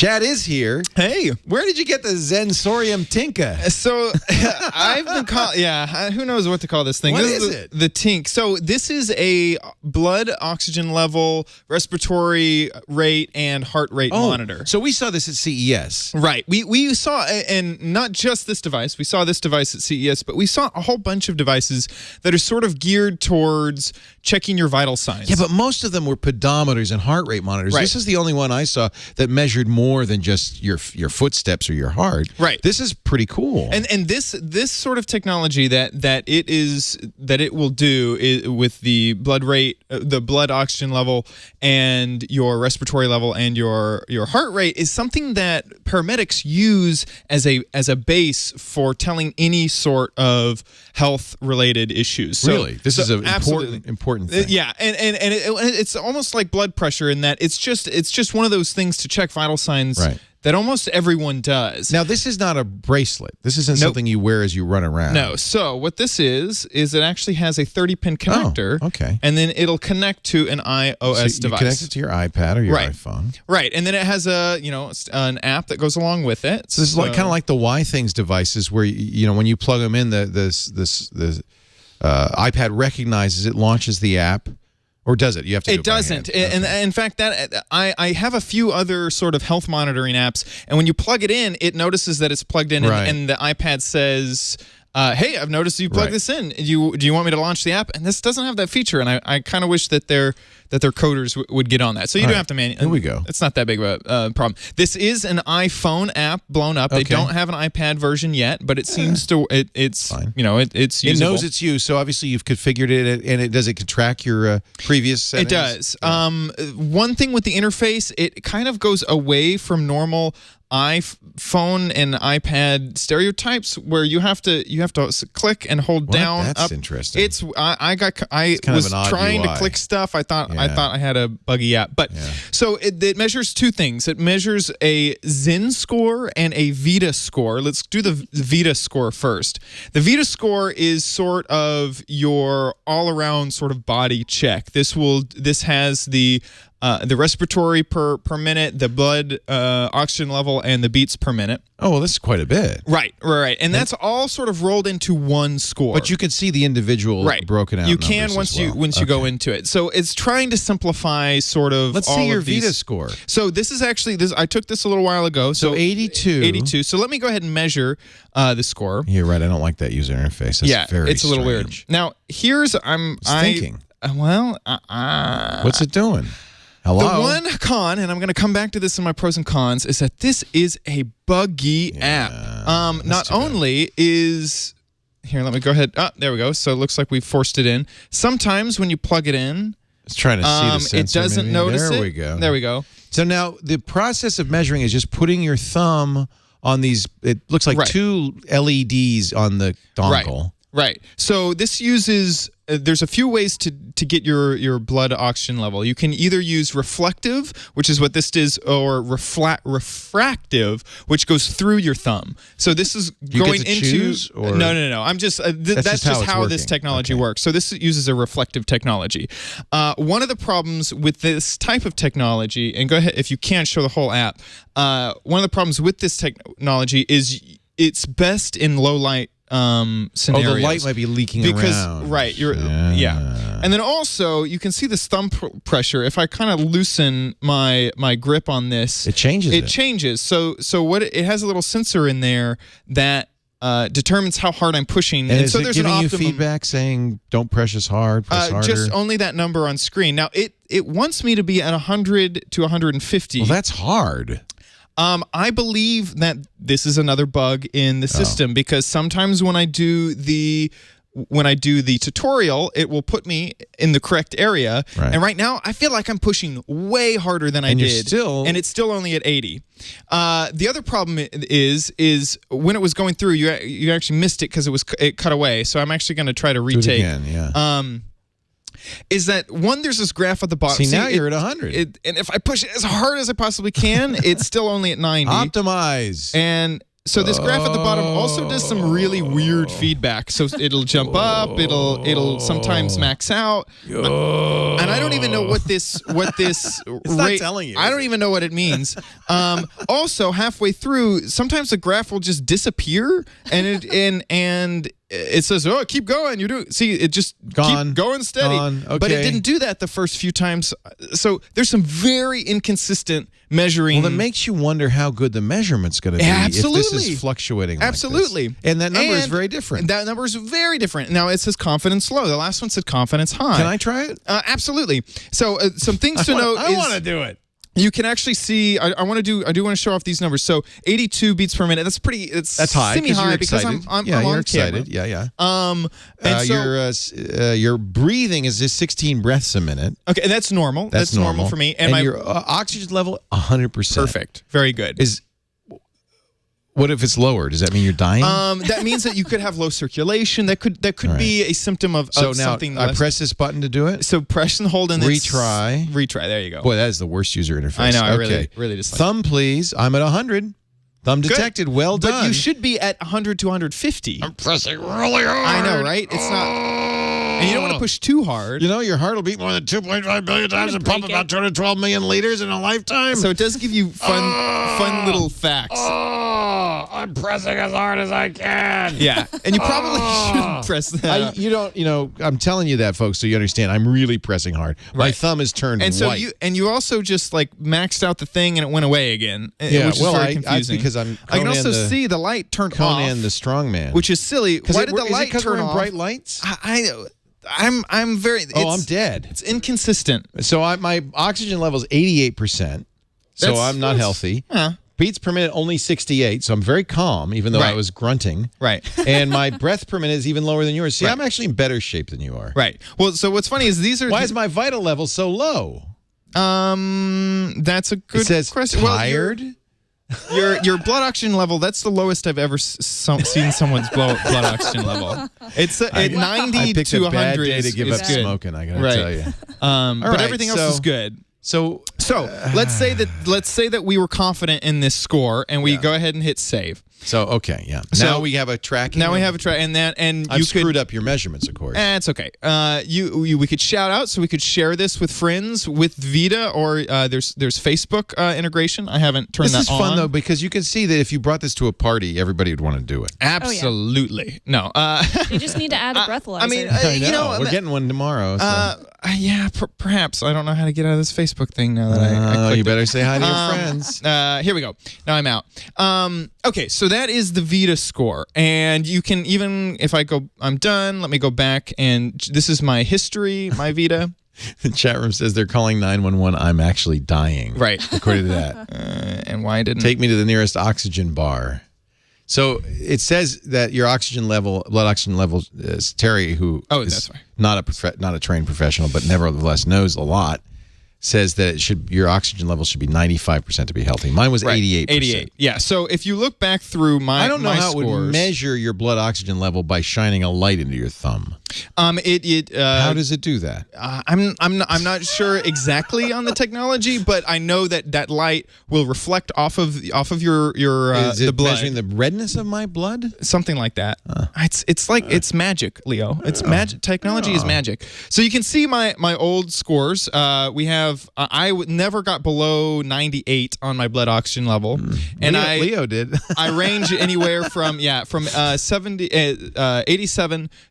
Chad is here. Hey. Where did you get the Zensorium Tinke? So I've been called, who knows what to call this thing. What this is it? The Tinke. So this is a blood oxygen level, respiratory rate, and heart rate monitor. So we saw this at CES. Right. We saw, and not just this device, we saw this device at CES, but we saw a whole bunch of devices that are sort of geared towards checking your vital signs. Yeah, but most of them were pedometers and heart rate monitors. Right. This is the only one I saw that measured more than just your footsteps or your heart. Right. This is pretty cool. And this sort of technology that it will do with the blood rate, the blood oxygen level, and your respiratory level and your heart rate is something that paramedics use as a base for telling any sort of health related issues. So, really, this is an important thing. Yeah, and it's almost like blood pressure in that it's just one of those things to check vital signs that almost everyone does. Now, this is not a bracelet. This isn't something you wear as you run around. No. So what this is it actually has a 30-pin connector. Oh, okay. And then it'll connect to an iOS device. You connect it to your iPad or your iPhone. Right. And then it has an app that goes along with it. So this is kind of like the Y-Things devices where when you plug them in, the iPad recognizes it, launches the app. Or does it? You have to. It doesn't. And in fact, that I have a few other sort of health monitoring apps, and when you plug it in, it notices that it's plugged in, and the iPad says, "Hey, I've noticed you plugged this in. Do you want me to launch the app?" And this doesn't have that feature, and I kind of wish that their coders would get on that. So you don't have to manually. Here we go. It's not that big of a problem. This is an iPhone app blown up. They don't have an iPad version yet, but it seems to it's fine. It's usable. It knows it's you, so obviously you've configured it, and does it track your previous settings? It does. One thing with the interface, it kind of goes away from normal iPhone and iPad stereotypes where you have to click and hold down. That's interesting. It's I was trying to click stuff. I thought I had a buggy app, but so it measures two things. It measures a Zen score and a Vita score. Let's do the Vita score first. The Vita score is sort of your all-around sort of body check. This has the respiratory per minute, the blood oxygen level, and the beats per minute. Oh, well, this is quite a bit. Right. And that's all sort of rolled into one score. But you can see the individual broken out. You can once you go into it. So it's trying to simplify sort of. Let's see your Vita score. So this is actually I took this a little while ago. So 82. 82. So let me go ahead and measure the score. You're right. I don't like that user interface. That's very it's a little weird. Now here's thinking. What's it doing? Hello? The one con, and I'm going to come back to this in my pros and cons, is that this is a buggy app. Not only is... Here, let me go ahead. There we go. So it looks like we forced it in. Sometimes when you plug it in... It's trying to see the sensor. It doesn't notice it. There we go. There we go. So now the process of measuring is just putting your thumb on these... It looks like two LEDs on the dongle. Right. So this uses... there's a few ways to get your blood oxygen level. You can either use reflective, which is what this is, or refractive, which goes through your thumb. So this is going into... choose, or? No. I'm just that's just how this technology works. So this uses a reflective technology. One of the problems with this type of technology, and go ahead if you can't show the whole app. One of the problems with this technology is it's best in low light scenarios. Oh, the light might be leaking around. Right, and then also you can see this thumb pressure. If I kind of loosen my grip on this, it changes. It changes. So what it has a little sensor in there that determines how hard I'm pushing. And so is there's it giving an you optimum feedback saying don't press as hard, press harder? Just only that number on screen. Now it wants me to be at 100 to 150. Well, that's hard. I believe that this is another bug in the system because sometimes when I do the tutorial, it will put me in the correct area. Right. And right now, I feel like I'm pushing way harder than I did. And it's still only at 80. The other problem is when it was going through, you actually missed it because it cut away. So I'm actually going to try to retake. Do it again, Is that one? There's this graph at the bottom. See, now you're at 100. And if I push it as hard as I possibly can, it's still only at 90. Optimize. And So this graph at the bottom also does some really weird feedback. So it'll jump up, it'll sometimes max out, and I don't even know what this it's not telling you. I don't even know what it means. Also, halfway through, sometimes the graph will just disappear, and it says, "Oh, keep going. You do see it just Gone. keep going steady." Okay. But it didn't do that the first few times. So there's some very inconsistent measuring. Well, that makes you wonder how good the measurement's going to be Absolutely. if this is fluctuating like Absolutely. this. And that number is very different. That number is very different. Now, it says confidence low. The last one said confidence high. Can I try it? Absolutely. So some things to note I is... want to do it. You can actually see. I do want to show off these numbers. So 82 beats per minute. That's pretty. That's high. Semi-high because I'm you're on excited. camera. And your breathing is just 16 breaths a minute. Okay, and that's normal. That's normal for me. And my your oxygen level 100%. Perfect. Very good. What if it's lower? Does that mean you're dying? That means that you could have low circulation. That could be a symptom of something. I press this button to do it. So press and hold and retry. There you go. Boy, that is the worst user interface. I know. Okay. I really dislike. Thumb, please. I'm at 100. Thumb detected. Good. Well done. But you should be at 100 to 150. I'm pressing really hard. I know, right? It's not. And you don't want to push too hard. You know, your heart will beat more than 2.5 billion times and pump about 212 million liters in a lifetime. So it does give you fun little facts. I'm pressing as hard as I can. Yeah, and you probably shouldn't press that. I'm telling you that, folks, so you understand. I'm really pressing hard. Right. My thumb is turned and so white. you also just like maxed out the thing and it went away again. Yeah, which is very confusing. Because I'm. I can also see the light turned off. Conan the strongman, which is silly. Why did the light turn off? Bright lights. I'm very. I'm dead. It's inconsistent. So my oxygen level is 88%. So I'm not healthy. Beats per minute only 68, so I'm very calm, even though I was grunting. Right. And my breath per minute is even lower than yours. See, I'm actually in better shape than you are. Right. Well, so what's funny is these are. Why is my vital level so low? That's a good it says question. Tired. Well, your blood oxygen level, that's the lowest I've ever seen someone's blood oxygen level. It's at 90 I picked to a bad 100 day to give up good. smoking, I gotta tell you. But everything else is good. So let's say that we were confident in this score and we go ahead and hit save. So okay, yeah. So now we have a tracking. Now we have a track, and I've screwed up your measurements, of course. It's okay. We could shout out, so we could share this with friends with Vita, or there's Facebook integration. I haven't turned that on. This is fun though because you can see that if you brought this to a party, everybody would want to do it. Absolutely. No. You just need to add a breathalyzer. I mean, we're getting one tomorrow. So. Yeah, perhaps. I don't know how to get out of this Facebook thing now that I you better say hi to your friends. Here we go. Now I'm out. Okay, so that is the Vita score. And you can even, if I go, I'm done, let me go back. And this is my history, my Vita. The chat room says they're calling 911. I'm actually dying. Right. According to that. And why didn't... Take me to the nearest oxygen bar. So it says that your blood oxygen level is Terry, who is not a trained professional, but nevertheless knows a lot, says that your oxygen level should be 95% to be healthy. Mine was 88%. 88. Yeah. So if you look back through my I don't know how scores, it would measure your blood oxygen level by shining a light into your thumb. How does it do that? I'm not sure exactly on the technology, but I know that light will reflect off of your is it the blood. Measuring the redness of my blood? Something like that. It's magic, Leo. It's magic. Technology is magic. So you can see my old scores. We have I never got below 98 on my blood oxygen level, and Leo did. I range anywhere from 87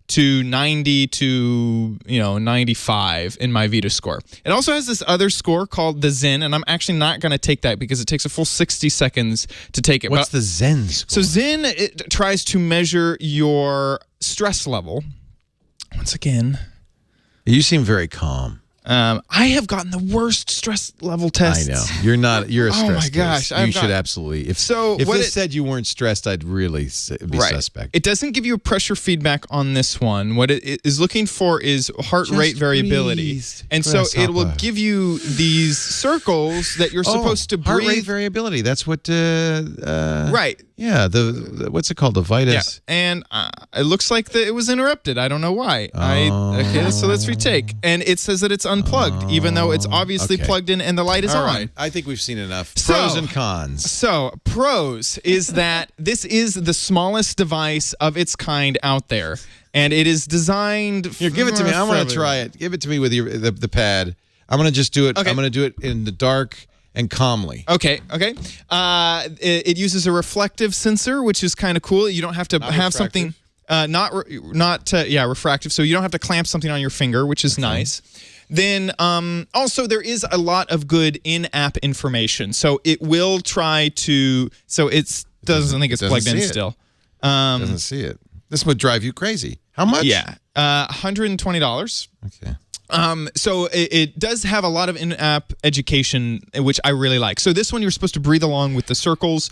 to 90 to 95 in my Vita score. It also has this other score called the Zen, and I'm actually not going to take that because it takes a full 60 seconds to take it. What's the Zen score? So Zen, it tries to measure your stress level. Once again, you seem very calm. I have gotten the worst stress level tests. I know. You're a stress Oh my gosh. case. You should absolutely. If this said you weren't stressed, I'd really be suspect. It doesn't give you a pressure feedback on this one. What it is looking for is heart rate variability. And so it will give you these circles that you're supposed to breathe. Heart rate variability. That's what right. Yeah, the what's it called? The Vitus. Yeah. And it looks like it was interrupted. I don't know why. Okay, so let's retake. And it says that it's unplugged, even though it's obviously plugged in and the light is All on. right. I think we've seen enough. Pros and cons. So, pros is that this is the smallest device of its kind out there, and it is designed. Here, give it to me. I want to try it. Give it to me with the pad. I'm going to just do it. Okay. I'm going to do it in the dark and calmly. Okay. It uses a reflective sensor, which is kind of cool. You don't have to have something refractive, so you don't have to clamp something on your finger, which is nice. Then also there is a lot of good in-app information, so it will try to. So it doesn't think it's plugged in still. Doesn't see it. This would drive you crazy. How much? Yeah, $120. Okay. So it does have a lot of in-app education, which I really like. So this one, you're supposed to breathe along with the circles,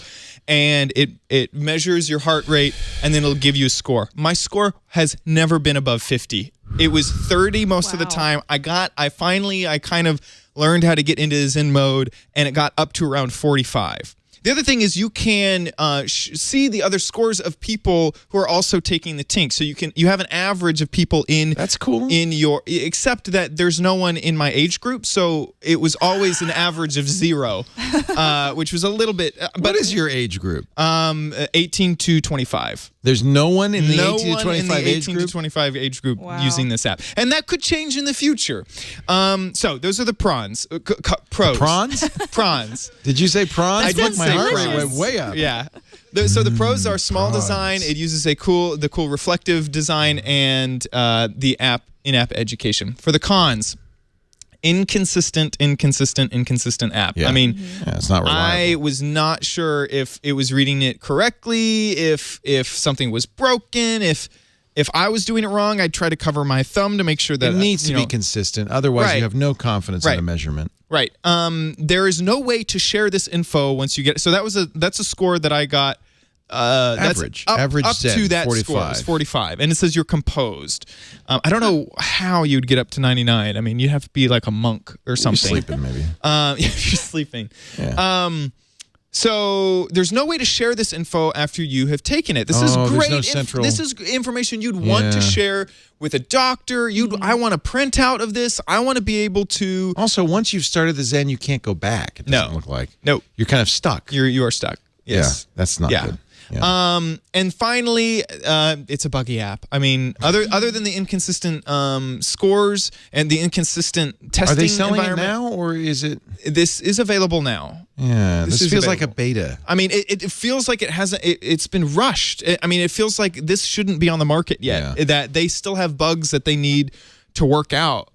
and it measures your heart rate, and then it'll give you a score. My score has never been above 50. It was 30 most of the time. I kind of learned how to get into Zen mode, and it got up to around 45. The other thing is you can see the other scores of people who are also taking the Tink. So you have an average of people in. That's cool. In your, except that there's no one in my age group, so it was always an average of 0, which was a little bit. What is your age group? 18 to 25. There's no one in the 18 to 25 age 18 group? to 25 age group using this app, and that could change in the future. So those are the pros. Prawns? Prawns. Did you say prawns? I did my say heart prawns. rate went way up. Yeah. So the pros are small prawns. design. It uses the cool reflective design and the in-app education. For the cons, inconsistent app. Yeah. I mean, it's not reliable. I was not sure if it was reading it correctly, if something was broken, if I was doing it wrong. I'd try to cover my thumb to make sure that it needs to be consistent. Otherwise, you have no confidence in the measurement. Right. There is no way to share this info once you get it. So that's a score that I got. Average. Average up Zen, to that 45. score is 45, and it says you're composed. I don't know how you'd get up to 99. I mean, you'd have to be like a monk or something. You're sleeping, maybe. If you're sleeping. Yeah. So there's no way to share this info after you have taken it. This is great. No central... This is information you'd want to share with a doctor. I want a printout of this. I want to be able to. Also, once you've started the Zen, you can't go back. It doesn't look like. No. You're kind of stuck. You are stuck. Yes. Yeah, that's not good. Yeah. And finally, it's a buggy app. I mean, other than the inconsistent scores and the inconsistent testing. Are they selling it environment, now, or is it? This is available now. Yeah, this feels like a beta. I mean, it feels like it hasn't. It's been rushed. I mean, it feels like this shouldn't be on the market yet. Yeah. That they still have bugs that they need to work out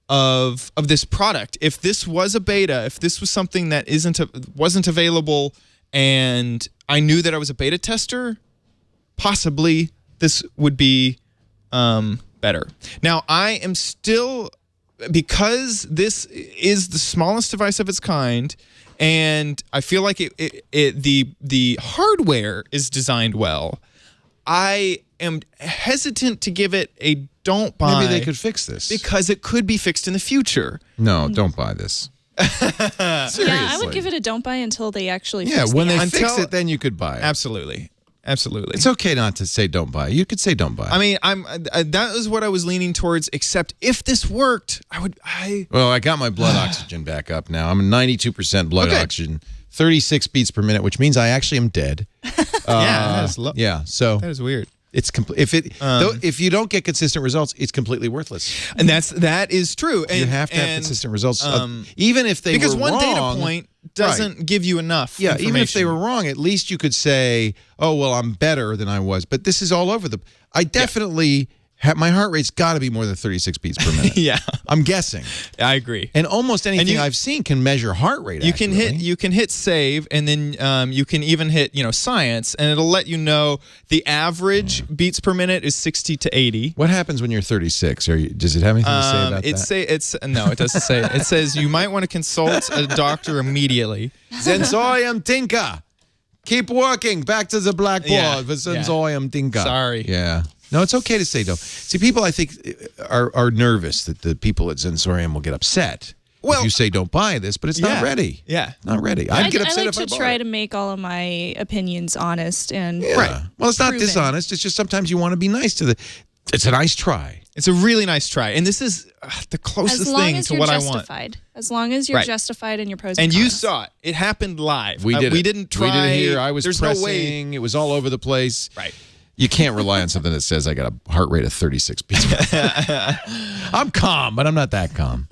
of this product. If this was a beta, if this was something that wasn't available, and I knew that I was a beta tester, possibly this would be better. Now, I am still, because this is the smallest device of its kind, and I feel like the hardware is designed well, I am hesitant to give it a don't buy. Maybe they could fix this. Because it could be fixed in the future. No, don't buy this. Seriously. Yeah, I would give it a don't buy until they actually fix when the they app. fix it, then you could buy it. Absolutely. It's okay not to say don't buy. You could say don't buy. I mean, that is what I was leaning towards, except if this worked, Well, I got my blood oxygen back up now. I'm 92% blood oxygen, 36 beats per minute, which means I actually am dead. So that is weird. It's if you don't get consistent results, it's completely worthless. And that is true. And you have to have consistent results, even if they because were one wrong, data point doesn't give you enough. Yeah, even if they were wrong, at least you could say, "Oh, well, I'm better than I was." But this is all over the. I definitely. My heart rate's got to be more than 36 beats per minute. Yeah, I'm guessing. I agree. And almost anything I've seen can measure heart rate. You can hit save, and then you can even hit science, and it'll let you know the average beats per minute is 60 to 80. What happens when you're 36? Does it have anything to say about that? No, it doesn't say. It says you might want to consult a doctor immediately. Zensorium Tinke. Keep working. Back to the blackboard for Zensorium Tinke. Sorry. Yeah. No, it's okay to say no. See, people I think are nervous that the people at Zensorium will get upset if you say don't buy this, but it's not ready. Yeah, not ready. I'd get upset I like if I to bought try it. to make all of my opinions honest and Right. Well, it's not dishonest. It's just sometimes you want to be nice to It's a nice try. It's a really nice try. And this is the closest thing to what I want. As long as you're justified in your pros and cons. And you saw it. It happened live. We did We didn't try. We did it here. I was There's pressing. No way. It was all over the place. Right. You can't rely on something that says I got a heart rate of 36 beats. I'm calm, but I'm not that calm.